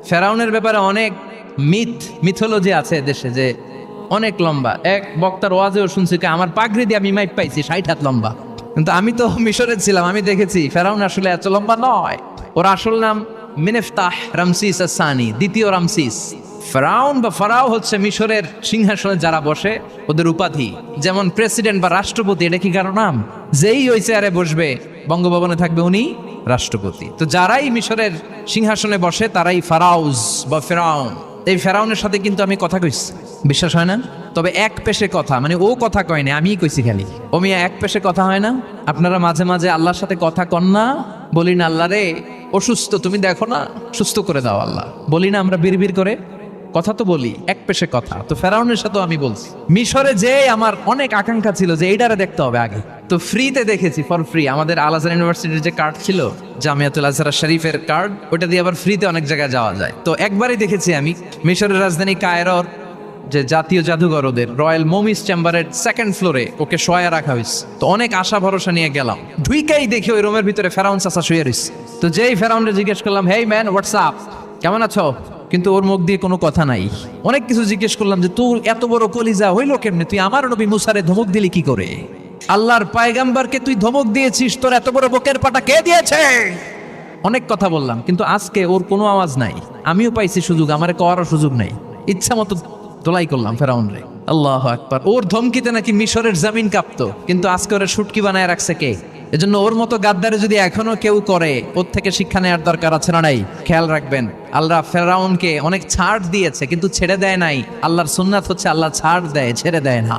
ফেরাউনের ব্যাপারে অনেক মিথোলজি আছে দেশে, যে অনেক লম্বা। এক বক্তার ওয়াজেও শুনছি আমার পাগড়ি দিয়ে আমি মাইপ পাইছি 60 হাত লম্বা। কিন্তু আমি তো মিশরে ছিলাম, আমি দেখেছি ফেরাউন আসলে এত লম্বা নয়। ওর আসল নাম মিনেফতাহ রামসিস আস-সানি, দ্বিতীয় রামসিস। ফেরাউন বা ফারাও হচ্ছে মিশরের সিংহাসনে যারা বসে ওদের উপাধি। যেমন প্রেসিডেন্ট বা রাষ্ট্রপতি, এটা কি কারো নাম? যেই ওই চেয়ারে বসবে, বঙ্গভবনে থাকবে উনি রাষ্ট্রপতি। তো যারাই মিশরের সিংহাসনে বসে তারাই ফারাউজ বা ফেরাউন। এই ফেরাউনের সাথে কিন্তু আমি কথা কইছি, বিশ্বাস হয় না? তবে এক পেশে কথা, মানে ও কথা কয় না, আমিই কইছি খালি। ও মিয়া এক পেশে কথা হয় না? আপনারা মাঝে মাঝে আল্লাহর সাথে কথা কন না? বলি না আল্লাহ রে অসুস্থ, তুমি দেখো না, সুস্থ করে দাও আল্লাহ। বলি না আমরা বিড়বিড় করে? কথা তো বলি, এক পেশে কথা। তো ফেরাউনের সাথেও আমি বলছি। মিশরে যে আমার অনেক আকাঙ্ক্ষা ছিল যে এইটারে দেখতে হবে আগে, তো ফ্রিতে দেখেছি, ফর ফ্রি। আমাদের আল আজহার ইউনিভার্সিটির যে কার্ড ছিল, জামিয়াতুল আজহার শরীফের কার্ড, ওটা দিয়ে আবার ফ্রিতে অনেক জায়গায় যাওয়া যায়। তো একবারই দেখেছি আমি মিশরের রাজধানী কায়রোর যে জাতীয় জাদুঘর, ওদের রয়্যাল মমিস চেম্বারের 2nd ফ্লোরে ওকে শোয়া রাখা হয়েছে। তো অনেক আশা ভরসা নিয়ে গেলাম, ঢুইকাই দেখি ওই রুমের ভিতরে ফেরাউন চাচা শুয়ে রয়েছে। তো যেই ফেরাউনরে জিজ্ঞেস করলাম, হেই ম্যান, হোয়াটসঅ্যাপ, কেমন আছো? কিন্তু ওর মুখ দিয়ে কোনো কথা নাই। অনেক কিছু জিজ্ঞেস করলাম যে তোর এত বড় কলিজা হইলো কেমনে? তুই আমার নবী মুসারে ধমক দিলি কি করে? আল্লাহর পায়গাম্বারকে তুই ধমক দিয়েছিস, তোর এত বড় বুকের পাটা কে দিয়েছে? অনেক কথা বললাম, কিন্তু আজকে ওর কোনো আওয়াজ নাই। আমিও পাইছি সুযোগ, আমারে কওয়ারও সুযোগ নাই। ইচ্ছা মতো দোলাই করলাম ফেরাউন রে। আল্লাহু আকবার। ওর ধমকিতে নাকি মিশরের জমিন কাঁপতো, কিন্তু আজকে ওরা শুটকি বানায় রাখছে কে? এজন্য ওর মতো গাদ্দারে যদি এখনো কেউ করে, ওর থেকে শিক্ষা নেওয়ার দরকার আছে না নাই? খেয়াল রাখবেন, আল্লাহ ফেরাউনকে অনেক ছাড় দিয়েছে কিন্তু ছেড়ে দেয় নাই। আল্লাহর সুন্নাত হচ্ছে আল্লাহ ছাড় দেয়, ছেড়ে দেয় না।